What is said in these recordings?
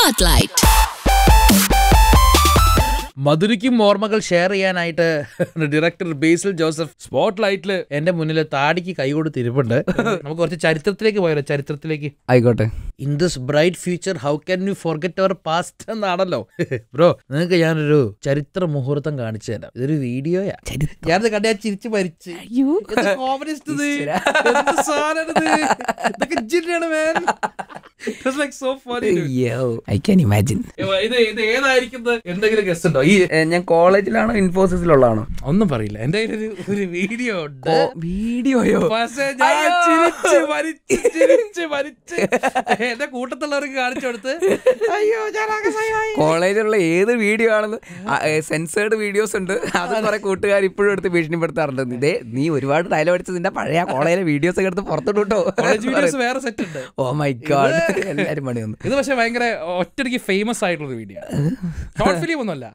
Spotlight. മധുരിക്കും ഓർമ്മകൾ share ചെയ്യാനായിട്ട് ഡയറക്ടർ ബേസിൽ ജോസഫ് സ്പോട്ട്ലൈറ്റിൽ എന്റെ മുന്നിൽ താടിക്ക് കൈ കൊടുത്ത് ഇരിപ്പുണ്ട്. നമുക്ക് കുറച്ച് ചരിത്രത്തിലേക്ക് പോയാലോ? ചരിത്രത്തിലേക്ക് ആയിക്കോട്ടെ. In this bright future how can you forget our past എന്നാണല്ലോ. ബ്രോ, നിങ്ങൾക്ക് ഞാനൊരു ചരിത്ര മുഹൂർത്തം കാണിച്ചു തരാം. ഇതൊരു വീഡിയോയാ. ഞാനത് കണ്ട ഞാൻ ചിരിച്ചു മരിച്ചു. എന്തെങ്കിലും ഗസ്റ്റ് ഉണ്ടോ? ഞാൻ കോളേജിലാണോ ഇൻഫോസിസിലുള്ളതാണോ ഒന്നും പറയില്ല. എന്റെ ഒരു വീഡിയോ ഉണ്ട്. വീഡിയോയോ? എന്റെ കൂട്ടത്തുള്ളവർക്ക് കാണിച്ചു കൊടുത്ത് കോളേജിലുള്ള ഏത് വീഡിയോ ആണെന്ന് സെൻസേർഡ് വീഡിയോസ് ഉണ്ട്. അത് കുറെ കൂട്ടുകാർ ഇപ്പോഴും എടുത്ത് ഭീഷണിപ്പെടുത്താറുണ്ട്. ഇതേ നീ ഒരുപാട് ഡയലോഗ് അടിച്ചത് നിന്റെ പഴയ കോളേജിലെ വീഡിയോസ് ഒക്കെ എടുത്ത് പുറത്തോട്ടോ. വേറെ സെറ്റ് ഉണ്ട്. ഓ മൈ ഗോഡ്, എല്ലാരും പണി വന്നു. ഇത് പക്ഷെ ഭയങ്കര ഒറ്റയ്ക്ക് ഫേമസ് ആയിട്ടുള്ള വീഡിയോ. ഷോർട്ട് ഫിലിം ഒന്നുമല്ല,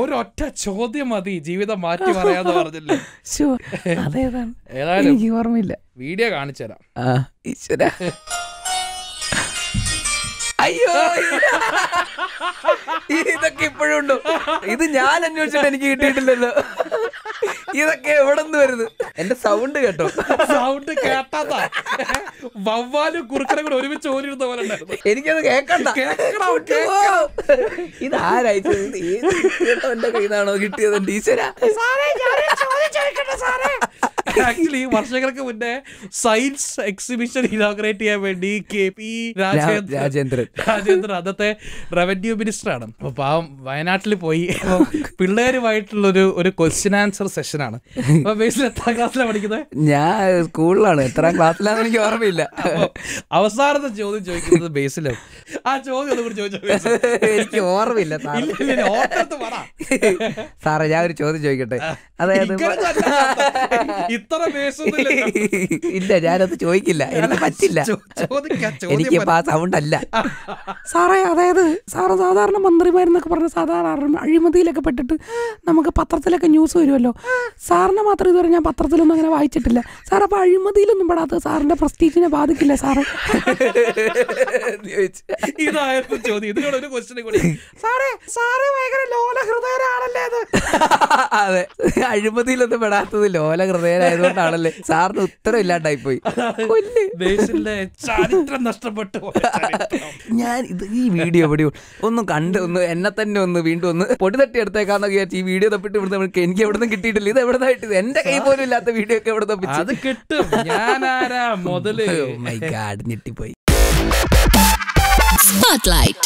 ഒരൊറ്റ ചോദ്യം മതി ജീവിതം മാറ്റി പറയാന്ന് പറഞ്ഞില്ലേ. ഏതായാലും ഓർമ്മയില്ല. വീഡിയോ കാണിച്ചു തരാം. ഈശ്വര, അയ്യോ ഇതൊക്കെ ഇപ്പോഴും ഉണ്ടോ? ഇത് ഞാൻ അന്വേഷിച്ചിട്ട് എനിക്ക് കിട്ടിയിട്ടില്ലല്ലോ. ഇതൊക്കെ എവിടെ നിന്ന് വരുന്നത്? എന്റെ സൗണ്ട് കേട്ടോ? സൗണ്ട് കേട്ടാ വവ്വാലും കുറുക്കനെ കൂടെ ഒരുമിച്ച് ഓരിടുന്ന പോലെ ഉണ്ടായിരുന്നു. എനിക്കത് കേക്കണ്ട. ഇത് ആരായിച്ചത്? എന്റെ കയ്യിലാണോ കിട്ടിയത്? എന്റെ ഈശ്വര. ആക്ച്വലി വർഷങ്ങൾക്ക് മുന്നേ സയൻസ് എക്സിബിഷൻ ഇനോഗ്രേറ്റ് ചെയ്യാൻ വേണ്ടി KP രാജേന്ദ്രൻ അന്നത്തെ റവന്യൂ മിനിസ്റ്റർ ആണ്. അപ്പൊ പാവം വയനാട്ടിൽ പോയി പിള്ളേരുമായിട്ടുള്ള ഒരു ക്വസ്റ്റ്യൻ ആൻസർ സെഷനാണ്. അപ്പൊ ബേസിൽ എത്രാം ക്ലാസ്സിലാണ് പഠിക്കുന്നത്? ഞാൻ സ്കൂളിലാണ്. എത്രാം ക്ലാസ്സിലാന്ന് എനിക്ക് ഓർമ്മയില്ല. അവസാനത്തെ ചോദ്യം ചോദിക്കുന്നത് ബേസിലും. ആ ചോദ്യം ഒന്നും കൂടി ചോദിച്ചു. എനിക്ക് ഓർമ്മയില്ല സാറേ. ഞാൻ ഒരു ചോദ്യം ചോദിക്കട്ടെ? അതായത് ഇല്ല, ഞാനത് ചോദിക്കില്ല. എനിക്ക് പറ്റില്ല. എനിക്കിപ്പോ ആ സൗണ്ട് അല്ല സാറേ. അതായത് സാറ് സാധാരണ മന്ത്രിമാരെന്നൊക്കെ പറഞ്ഞ സാധാരണ അഴിമതിയിലൊക്കെ പെട്ടിട്ട് നമുക്ക് പത്രത്തിലൊക്കെ ന്യൂസ് വരുമല്ലോ. സാറിനെ മാത്രം ഇതുവരെ ഞാൻ പത്രത്തിലൊന്നും അങ്ങനെ വായിച്ചിട്ടില്ല. സാർ അപ്പൊ അഴിമതിയിലൊന്നും പെടാത്തത് സാറിന്റെ പ്രസ്റ്റീജിനെ ബാധിക്കില്ല സാറേ? ഇതായിരുന്നു ചോദ്യം. ഇതിനോട് ഒരു ക്വസ്റ്റ്യൻ കൂടി. സാറേ ഭയങ്കര ലോല ഹൃദയനാണല്ലേ? അതെ, അഴിമതിയിലൊന്നും പെടാത്തത് ലോല ഹൃദയനായതുകൊണ്ടാണല്ലേ സാറിന് ഉത്തരം ഇല്ലാണ്ടായി പോയി. ചരിത്രം നഷ്ടപ്പെട്ടു. ഞാൻ ഈ വീഡിയോ ഒന്നും കണ്ട് എന്നെ തന്നെ വീണ്ടും പൊടി തട്ടി എടുത്തേക്കാന്ന് വിചാരിച്ചു. ഈ വീഡിയോ തപ്പിട്ട് ഇവിടുന്ന് എനിക്ക് എവിടുന്ന് കിട്ടിയിട്ടില്ല. ഇത് എവിടെ നിന്നായിട്ട്? എന്റെ കൈ പോലും ഇല്ലാത്ത വീഡിയോ ഒക്കെ എവിടെ തപ്പിച്ചു? അത് കിട്ടും. ഞാനാരാ മുതല്? മൈ ഗാഡ്, ഞെട്ടിപ്പോയി. Spotlight.